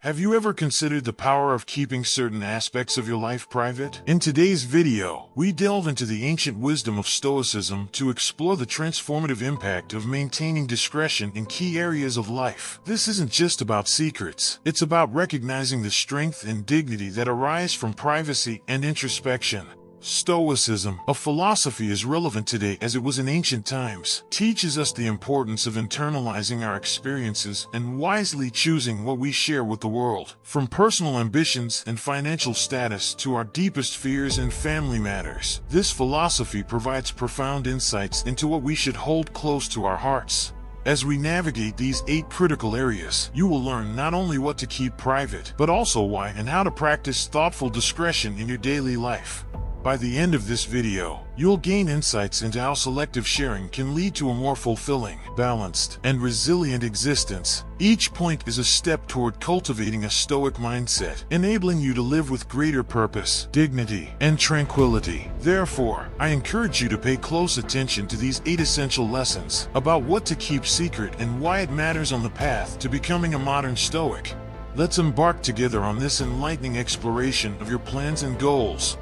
Have you ever considered the power of keeping certain aspects of your life private? In today's video, we delve into the ancient wisdom of Stoicism to explore the transformative impact of maintaining discretion in key areas of life. This isn't just about secrets, it's about recognizing the strength and dignity that arise from privacy and introspection. Stoicism, a philosophy as relevant today as it was in ancient times, teaches us the importance of internalizing our experiences and wisely choosing what we share with the world. From personal ambitions and financial status to our deepest fears and family matters, this philosophy provides profound insights into what we should hold close to our hearts. As we navigate these 8 critical areas, you will learn not only what to keep private, but also why and how to practice thoughtful discretion in your daily life. By the end of this video, you'll gain insights into how selective sharing can lead to a more fulfilling, balanced, and resilient existence. Each point is a step toward cultivating a Stoic mindset, enabling you to live with greater purpose, dignity, and tranquility. Therefore, I encourage you to pay close attention to these 8 essential lessons about what to keep secret and why it matters on the path to becoming a modern Stoic. Let's embark together on this enlightening exploration of your plans and goals.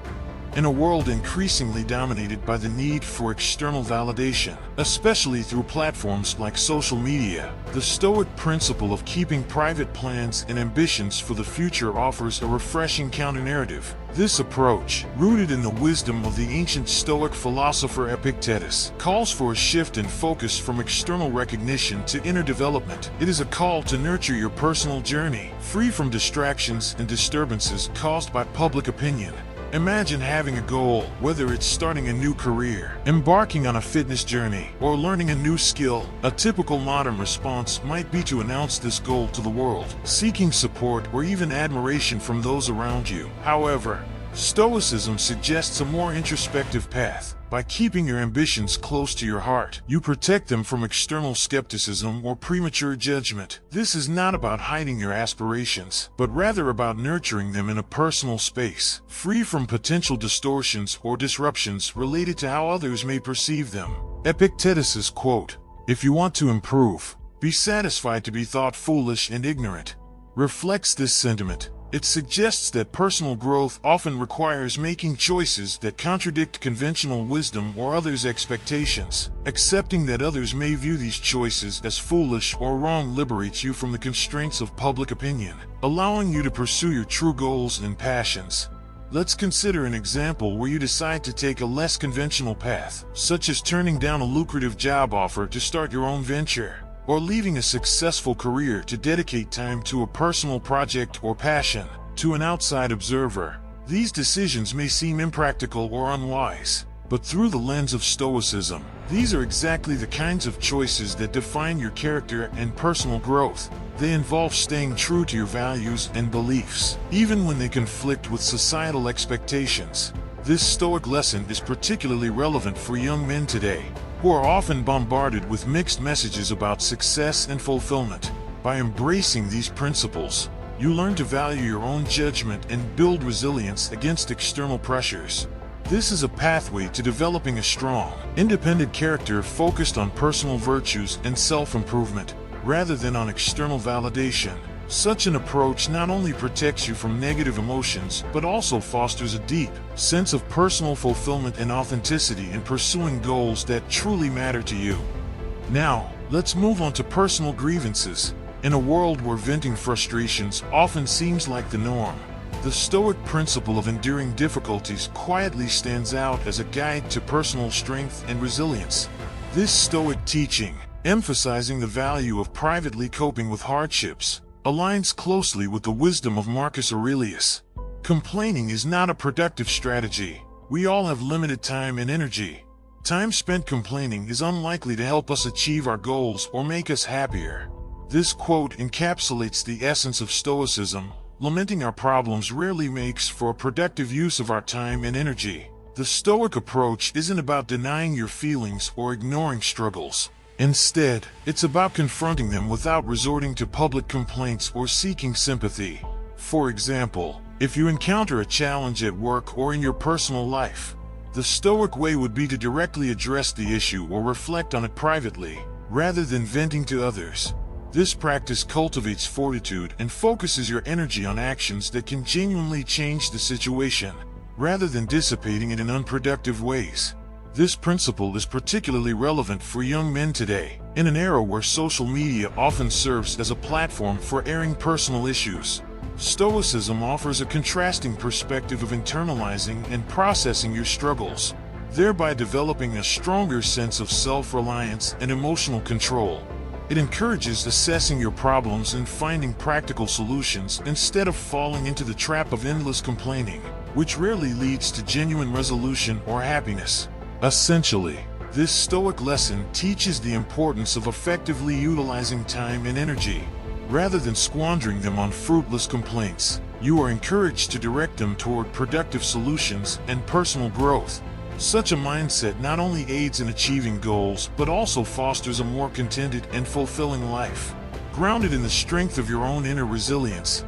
In a world increasingly dominated by the need for external validation, especially through platforms like social media, the Stoic principle of keeping private plans and ambitions for the future offers a refreshing counter-narrative. This approach, rooted in the wisdom of the ancient Stoic philosopher Epictetus, calls for a shift in focus from external recognition to inner development. It is a call to nurture your personal journey, free from distractions and disturbances caused by public opinion. Imagine having a goal, whether it's starting a new career, embarking on a fitness journey, or learning a new skill. A typical modern response might be to announce this goal to the world, seeking support or even admiration from those around you. However, Stoicism suggests a more introspective path. By keeping your ambitions close to your heart, you protect them from external skepticism or premature judgment. This is not about hiding your aspirations, but rather about nurturing them in a personal space, free from potential distortions or disruptions related to how others may perceive them. Epictetus's quote, "If you want to improve, be satisfied to be thought foolish and ignorant," reflects this sentiment. It suggests that personal growth often requires making choices that contradict conventional wisdom or others' expectations. Accepting that others may view these choices as foolish or wrong liberates you from the constraints of public opinion, allowing you to pursue your true goals and passions. Let's consider an example where you decide to take a less conventional path, such as turning down a lucrative job offer to start your own venture, or leaving a successful career to dedicate time to a personal project or passion. To an outside observer, these decisions may seem impractical or unwise, but through the lens of Stoicism, these are exactly the kinds of choices that define your character and personal growth. They involve staying true to your values and beliefs, even when they conflict with societal expectations. This Stoic lesson is particularly relevant for young men today, who are often bombarded with mixed messages about success and fulfillment. By embracing these principles, you learn to value your own judgment and build resilience against external pressures. This is a pathway to developing a strong, independent character focused on personal virtues and self-improvement, rather than on external validation. Such an approach not only protects you from negative emotions, but also fosters a deep sense of personal fulfillment and authenticity in pursuing goals that truly matter to you. Now, let's move on to personal grievances. In a world where venting frustrations often seems like the norm, the Stoic principle of enduring difficulties quietly stands out as a guide to personal strength and resilience. This Stoic teaching, emphasizing the value of privately coping with hardships, aligns closely with the wisdom of Marcus Aurelius. Complaining is not a productive strategy. We all have limited time and energy. Time spent complaining is unlikely to help us achieve our goals or make us happier. This quote encapsulates the essence of Stoicism. Lamenting our problems rarely makes for a productive use of our time and energy. The Stoic approach isn't about denying your feelings or ignoring struggles. Instead, it's about confronting them without resorting to public complaints or seeking sympathy. For example, if you encounter a challenge at work or in your personal life, the Stoic way would be to directly address the issue or reflect on it privately, rather than venting to others. This practice cultivates fortitude and focuses your energy on actions that can genuinely change the situation, rather than dissipating it in unproductive ways. This principle is particularly relevant for young men today, in an era where social media often serves as a platform for airing personal issues. Stoicism offers a contrasting perspective of internalizing and processing your struggles, thereby developing a stronger sense of self-reliance and emotional control. It encourages assessing your problems and finding practical solutions instead of falling into the trap of endless complaining, which rarely leads to genuine resolution or happiness. Essentially, this Stoic lesson teaches the importance of effectively utilizing time and energy. Rather than squandering them on fruitless complaints, you are encouraged to direct them toward productive solutions and personal growth. Such a mindset not only aids in achieving goals, but also fosters a more contented and fulfilling life, grounded in the strength of your own inner resilience.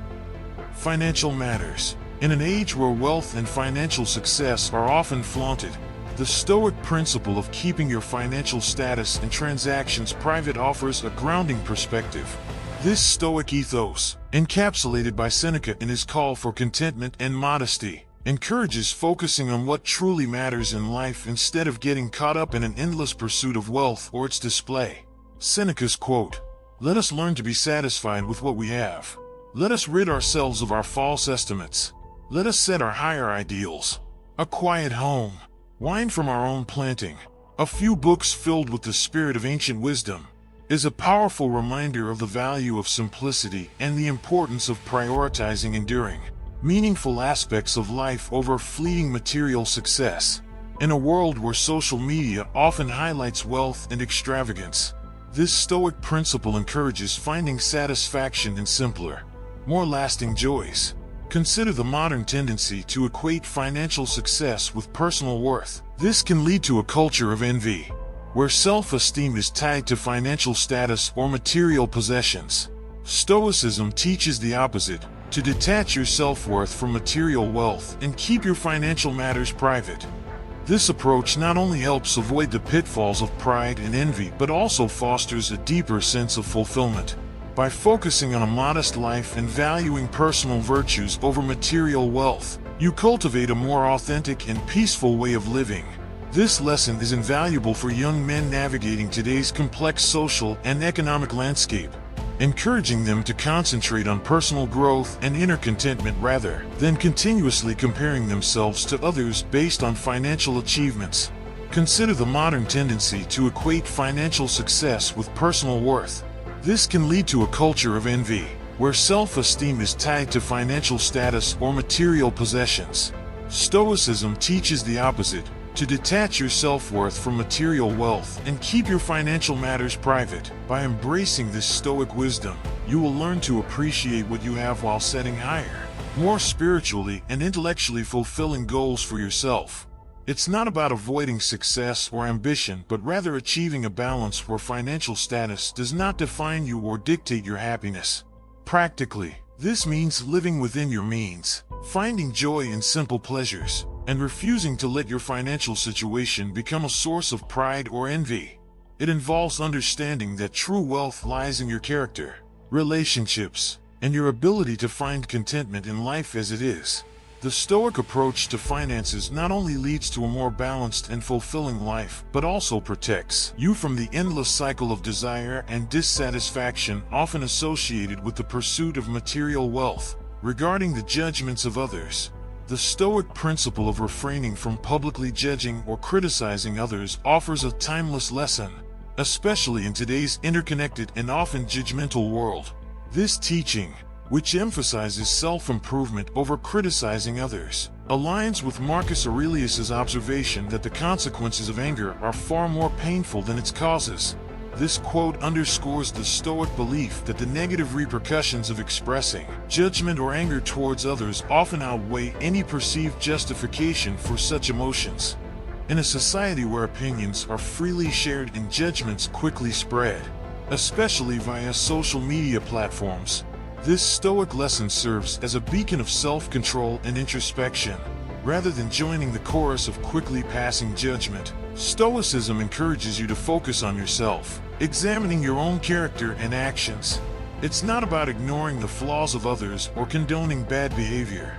Financial matters. In an age where wealth and financial success are often flaunted, the Stoic principle of keeping your financial status and transactions private offers a grounding perspective. This Stoic ethos, encapsulated by Seneca in his call for contentment and modesty, encourages focusing on what truly matters in life instead of getting caught up in an endless pursuit of wealth or its display. Seneca's quote, "Let us learn to be satisfied with what we have. Let us rid ourselves of our false estimates. Let us set our higher ideals. A quiet home, wine from our own planting, a few books filled with the spirit of ancient wisdom," is a powerful reminder of the value of simplicity and the importance of prioritizing enduring, meaningful aspects of life over fleeting material success. In a world where social media often highlights wealth and extravagance, this Stoic principle encourages finding satisfaction in simpler, more lasting joys. Consider the modern tendency to equate financial success with personal worth. This can lead to a culture of envy, where self-esteem is tied to financial status or material possessions. Stoicism teaches the opposite, to detach your self-worth from material wealth and keep your financial matters private. This approach not only helps avoid the pitfalls of pride and envy, but also fosters a deeper sense of fulfillment. By focusing on a modest life and valuing personal virtues over material wealth, you cultivate a more authentic and peaceful way of living. This lesson is invaluable for young men navigating today's complex social and economic landscape, encouraging them to concentrate on personal growth and inner contentment rather than continuously comparing themselves to others based on financial achievements. Consider the modern tendency to equate financial success with personal worth. This can lead to a culture of envy, where self-esteem is tied to financial status or material possessions. Stoicism teaches the opposite, to detach your self-worth from material wealth and keep your financial matters private. By embracing this Stoic wisdom, you will learn to appreciate what you have while setting higher, more spiritually and intellectually fulfilling goals for yourself. It's not about avoiding success or ambition, but rather achieving a balance where financial status does not define you or dictate your happiness. Practically, this means living within your means, finding joy in simple pleasures, and refusing to let your financial situation become a source of pride or envy. It involves understanding that true wealth lies in your character, relationships, and your ability to find contentment in life as it is. The Stoic approach to finances not only leads to a more balanced and fulfilling life, but also protects you from the endless cycle of desire and dissatisfaction often associated with the pursuit of material wealth. Regarding the judgments of others, the Stoic principle of refraining from publicly judging or criticizing others offers a timeless lesson, especially in today's interconnected and often judgmental world. This teaching, which emphasizes self-improvement over criticizing others, aligns with Marcus Aurelius's observation that the consequences of anger are far more painful than its causes. This quote underscores the Stoic belief that the negative repercussions of expressing judgment or anger towards others often outweigh any perceived justification for such emotions. In a society where opinions are freely shared and judgments quickly spread, especially via social media platforms, this Stoic lesson serves as a beacon of self-control and introspection. Rather than joining the chorus of quickly passing judgment, Stoicism encourages you to focus on yourself, examining your own character and actions. It's not about ignoring the flaws of others or condoning bad behavior.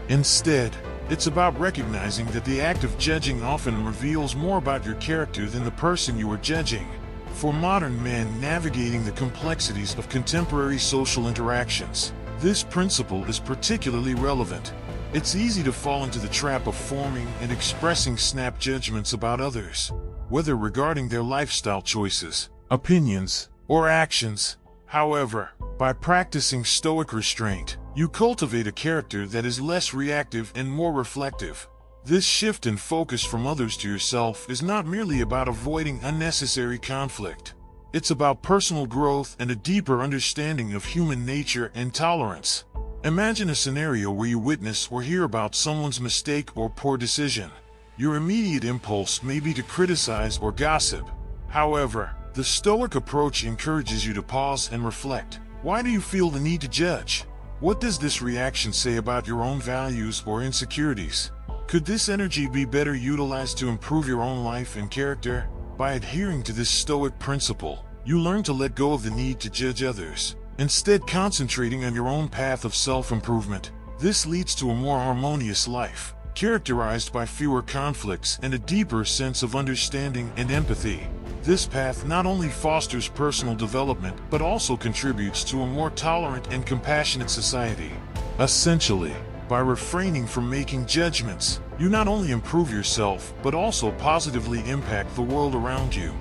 Instead, it's about recognizing that the act of judging often reveals more about your character than the person you are judging. For modern men navigating the complexities of contemporary social interactions, this principle is particularly relevant. It's easy to fall into the trap of forming and expressing snap judgments about others, whether regarding their lifestyle choices, opinions, or actions. However, by practicing Stoic restraint, you cultivate a character that is less reactive and more reflective. This shift in focus from others to yourself is not merely about avoiding unnecessary conflict. It's about personal growth and a deeper understanding of human nature and tolerance. Imagine a scenario where you witness or hear about someone's mistake or poor decision. Your immediate impulse may be to criticize or gossip. However, the Stoic approach encourages you to pause and reflect. Why do you feel the need to judge? What does this reaction say about your own values or insecurities? Could this energy be better utilized to improve your own life and character? By adhering to this Stoic principle, you learn to let go of the need to judge others, instead concentrating on your own path of self-improvement. This leads to a more harmonious life, characterized by fewer conflicts and a deeper sense of understanding and empathy. This path not only fosters personal development, but also contributes to a more tolerant and compassionate society. Essentially, by refraining from making judgments, you not only improve yourself, but also positively impact the world around you.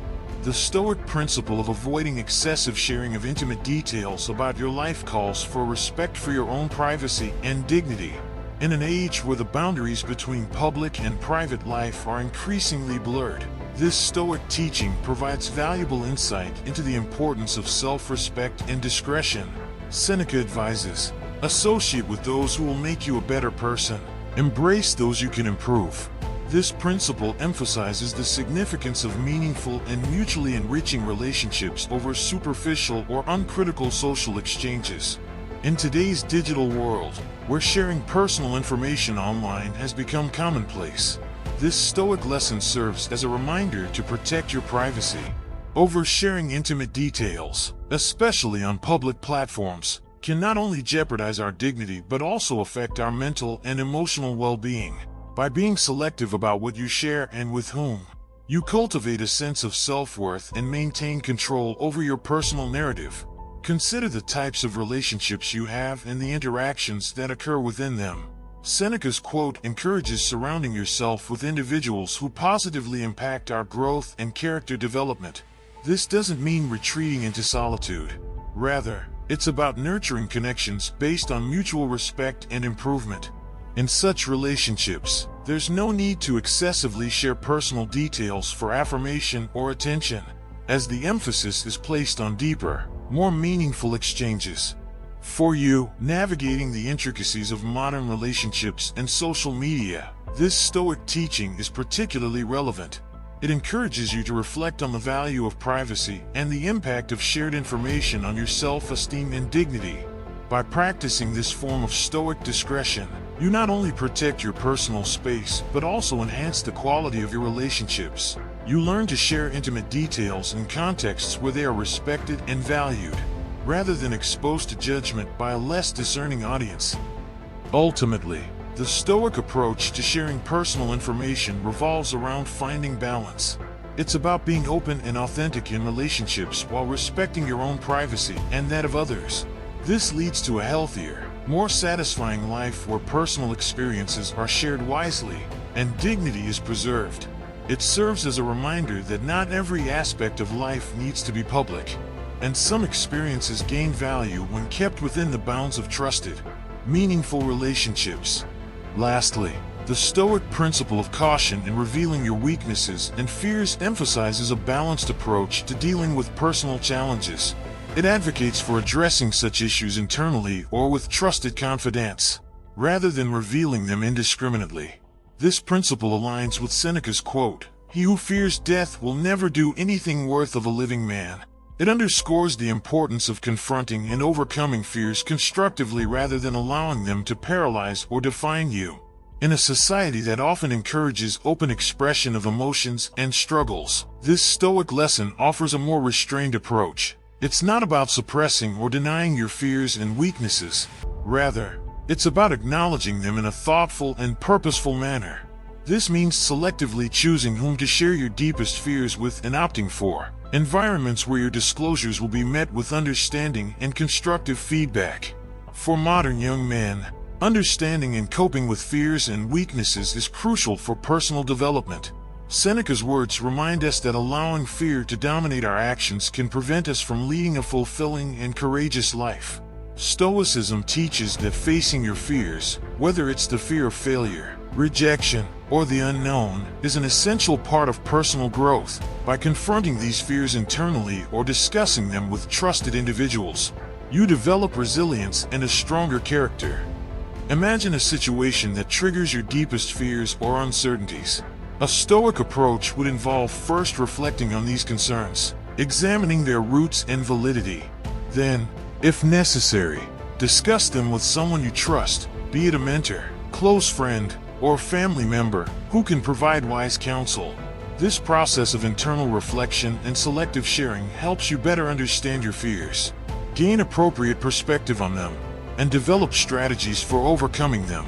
The Stoic principle of avoiding excessive sharing of intimate details about your life calls for respect for your own privacy and dignity. In an age where the boundaries between public and private life are increasingly blurred, this Stoic teaching provides valuable insight into the importance of self-respect and discretion. Seneca advises, associate with those who will make you a better person. Embrace those you can improve. This principle emphasizes the significance of meaningful and mutually enriching relationships over superficial or uncritical social exchanges. In today's digital world, where sharing personal information online has become commonplace, this Stoic lesson serves as a reminder to protect your privacy. Oversharing intimate details, especially on public platforms, can not only jeopardize our dignity but also affect our mental and emotional well-being. By being selective about what you share and with whom, you cultivate a sense of self-worth and maintain control over your personal narrative. Consider the types of relationships you have and the interactions that occur within them. Seneca's quote encourages surrounding yourself with individuals who positively impact our growth and character development. This doesn't mean retreating into solitude. Rather, it's about nurturing connections based on mutual respect and improvement. In such relationships, there's no need to excessively share personal details for affirmation or attention, as the emphasis is placed on deeper, more meaningful exchanges. For you, navigating the intricacies of modern relationships and social media, this Stoic teaching is particularly relevant. It encourages you to reflect on the value of privacy and the impact of shared information on your self-esteem and dignity. By practicing this form of Stoic discretion, you not only protect your personal space, but also enhance the quality of your relationships. You learn to share intimate details in contexts where they are respected and valued, rather than exposed to judgment by a less discerning audience. Ultimately, the Stoic approach to sharing personal information revolves around finding balance. It's about being open and authentic in relationships while respecting your own privacy and that of others. This leads to a healthier, more satisfying life where personal experiences are shared wisely and dignity is preserved. It serves as a reminder that not every aspect of life needs to be public, and some experiences gain value when kept within the bounds of trusted, meaningful relationships. Lastly, the Stoic principle of caution in revealing your weaknesses and fears emphasizes a balanced approach to dealing with personal challenges. It advocates for addressing such issues internally or with trusted confidants, rather than revealing them indiscriminately. This principle aligns with Seneca's quote, "He who fears death will never do anything worth of a living man." It underscores the importance of confronting and overcoming fears constructively rather than allowing them to paralyze or define you. In a society that often encourages open expression of emotions and struggles, this Stoic lesson offers a more restrained approach. It's not about suppressing or denying your fears and weaknesses. Rather, it's about acknowledging them in a thoughtful and purposeful manner. This means selectively choosing whom to share your deepest fears with and opting for environments where your disclosures will be met with understanding and constructive feedback. For modern young men, understanding and coping with fears and weaknesses is crucial for personal development. Seneca's words remind us that allowing fear to dominate our actions can prevent us from leading a fulfilling and courageous life. Stoicism teaches that facing your fears, whether it's the fear of failure, rejection, or the unknown, is an essential part of personal growth. By confronting these fears internally or discussing them with trusted individuals, you develop resilience and a stronger character. Imagine a situation that triggers your deepest fears or uncertainties. A Stoic approach would involve first reflecting on these concerns, examining their roots and validity. Then, if necessary, discuss them with someone you trust, be it a mentor, close friend, or family member, who can provide wise counsel. This process of internal reflection and selective sharing helps you better understand your fears, gain appropriate perspective on them, and develop strategies for overcoming them.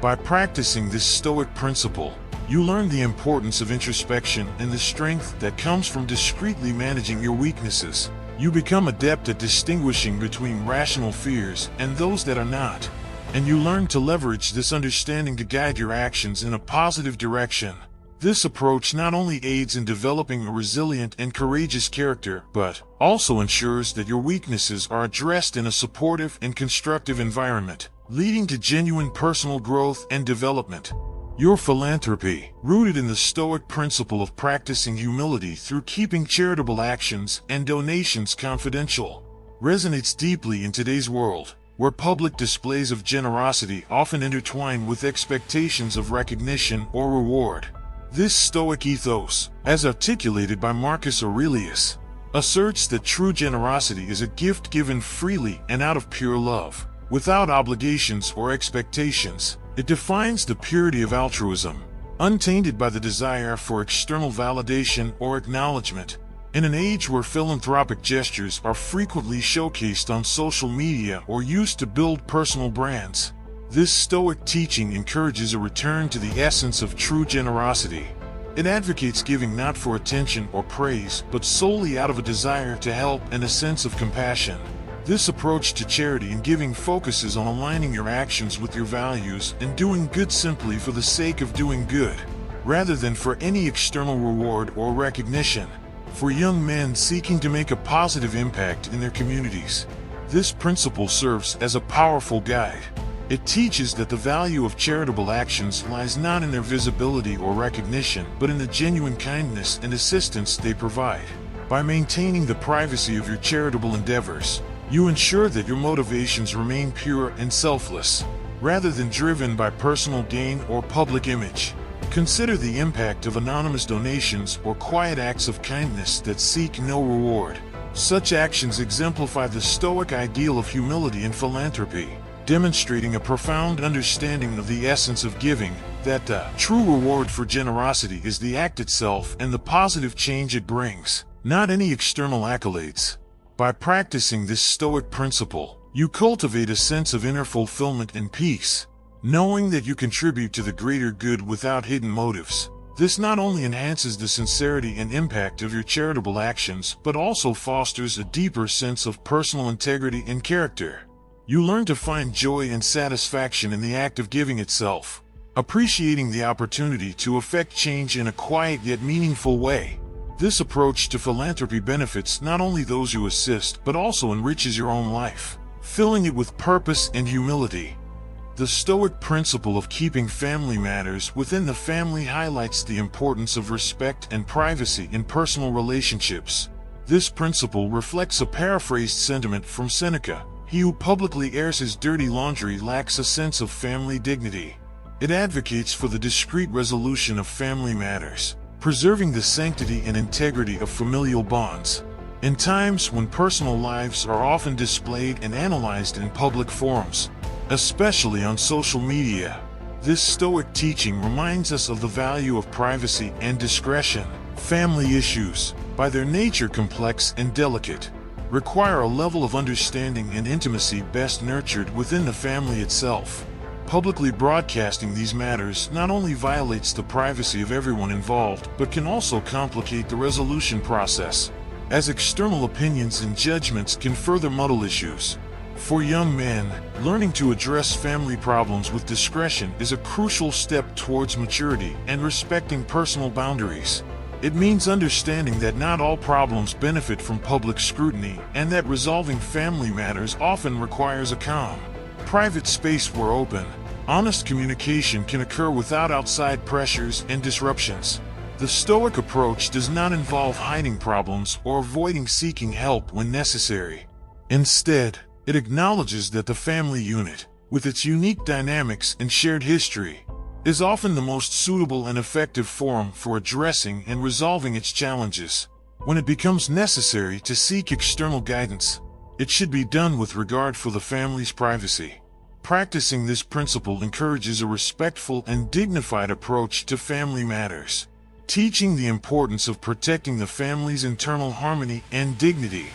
By practicing this Stoic principle, you learn the importance of introspection and the strength that comes from discreetly managing your weaknesses. You become adept at distinguishing between rational fears and those that are not, and you learn to leverage this understanding to guide your actions in a positive direction. This approach not only aids in developing a resilient and courageous character, but also ensures that your weaknesses are addressed in a supportive and constructive environment, leading to genuine personal growth and development. Your philanthropy, rooted in the Stoic principle of practicing humility through keeping charitable actions and donations confidential, resonates deeply in today's world, where public displays of generosity often intertwine with expectations of recognition or reward. This Stoic ethos, as articulated by Marcus Aurelius, asserts that true generosity is a gift given freely and out of pure love, without obligations or expectations. It defines the purity of altruism, untainted by the desire for external validation or acknowledgement. In an age where philanthropic gestures are frequently showcased on social media or used to build personal brands, this Stoic teaching encourages a return to the essence of true generosity. It advocates giving not for attention or praise, but solely out of a desire to help and a sense of compassion. This approach to charity and giving focuses on aligning your actions with your values and doing good simply for the sake of doing good, rather than for any external reward or recognition. For young men seeking to make a positive impact in their communities, this principle serves as a powerful guide. It teaches that the value of charitable actions lies not in their visibility or recognition, but in the genuine kindness and assistance they provide. By maintaining the privacy of your charitable endeavors, you ensure that your motivations remain pure and selfless, rather than driven by personal gain or public image. Consider the impact of anonymous donations or quiet acts of kindness that seek no reward. Such actions exemplify the Stoic ideal of humility and philanthropy, demonstrating a profound understanding of the essence of giving, that the true reward for generosity is the act itself and the positive change it brings, not any external accolades. By practicing this Stoic principle, you cultivate a sense of inner fulfillment and peace, knowing that you contribute to the greater good without hidden motives. This not only enhances the sincerity and impact of your charitable actions, but also fosters a deeper sense of personal integrity and character. You learn to find joy and satisfaction in the act of giving itself, appreciating the opportunity to effect change in a quiet yet meaningful way. This approach to philanthropy benefits not only those you assist, but also enriches your own life, filling it with purpose and humility. The Stoic principle of keeping family matters within the family highlights the importance of respect and privacy in personal relationships. This principle reflects a paraphrased sentiment from Seneca: "He who publicly airs his dirty laundry lacks a sense of family dignity." It advocates for the discreet resolution of family matters, preserving the sanctity and integrity of familial bonds. In times when personal lives are often displayed and analyzed in public forums, especially on social media, This Stoic teaching reminds us of the value of privacy and discretion. Family issues, by their nature complex and delicate, require a level of understanding and intimacy best nurtured within the family itself. Publicly broadcasting these matters not only violates the privacy of everyone involved, but can also complicate the resolution process, as external opinions and judgments can further muddle issues. For young men, learning to address family problems with discretion is a crucial step towards maturity and respecting personal boundaries. It means understanding that not all problems benefit from public scrutiny, and that resolving family matters often requires a calm, private space where open, honest communication can occur without outside pressures and disruptions. The Stoic approach does not involve hiding problems or avoiding seeking help when necessary. Instead, it acknowledges that the family unit, with its unique dynamics and shared history, is often the most suitable and effective forum for addressing and resolving its challenges. When it becomes necessary to seek external guidance, it should be done with regard for the family's privacy. Practicing this principle encourages a respectful and dignified approach to family matters, teaching the importance of protecting the family's internal harmony and dignity,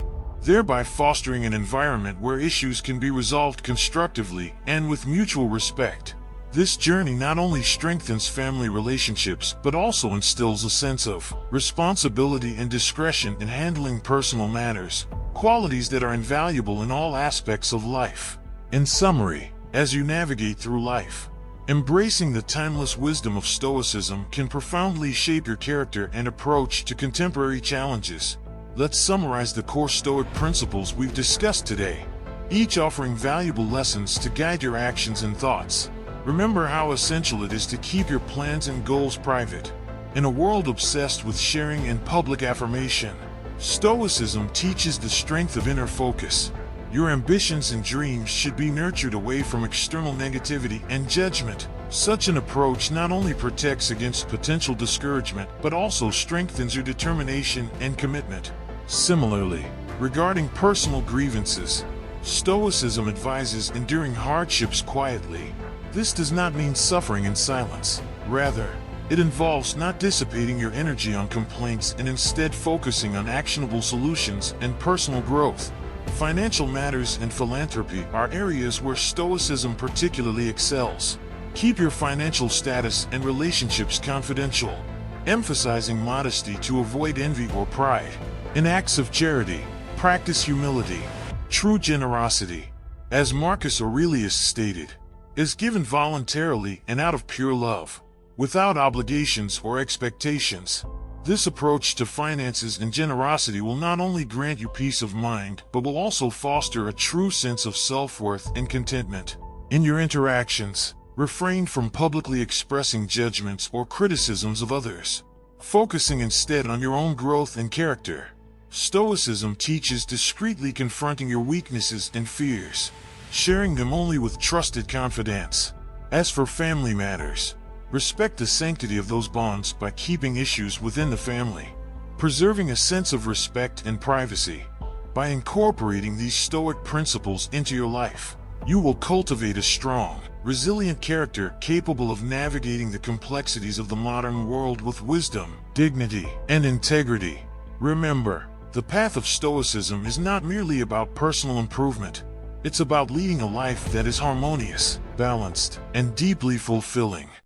thereby fostering an environment where issues can be resolved constructively and with mutual respect. This journey not only strengthens family relationships but also instills a sense of responsibility and discretion in handling personal matters, qualities that are invaluable in all aspects of life. In summary, as you navigate through life, embracing the timeless wisdom of Stoicism can profoundly shape your character and approach to contemporary challenges. Let's summarize the core Stoic principles we've discussed today, each offering valuable lessons to guide your actions and thoughts. Remember how essential it is to keep your plans and goals private. In a world obsessed with sharing and public affirmation, Stoicism teaches the strength of inner focus. Your ambitions and dreams should be nurtured away from external negativity and judgment. Such an approach not only protects against potential discouragement, but also strengthens your determination and commitment. Similarly, regarding personal grievances, Stoicism advises enduring hardships quietly. This does not mean suffering in silence. Rather, it involves not dissipating your energy on complaints and instead focusing on actionable solutions and personal growth. Financial matters and philanthropy are areas where Stoicism particularly excels. Keep your financial status and relationships confidential, emphasizing modesty to avoid envy or pride. In acts of charity, practice humility. True generosity, as Marcus Aurelius stated, is given voluntarily and out of pure love, without obligations or expectations. This approach to finances and generosity will not only grant you peace of mind, but will also foster a true sense of self-worth and contentment. In your interactions, refrain from publicly expressing judgments or criticisms of others, focusing instead on your own growth and character. Stoicism teaches discreetly confronting your weaknesses and fears, sharing them only with trusted confidants. As for family matters, respect the sanctity of those bonds by keeping issues within the family, preserving a sense of respect and privacy. By incorporating these Stoic principles into your life, you will cultivate a strong, resilient character capable of navigating the complexities of the modern world with wisdom, dignity, and integrity. Remember, the path of Stoicism is not merely about personal improvement. It's about leading a life that is harmonious, balanced, and deeply fulfilling.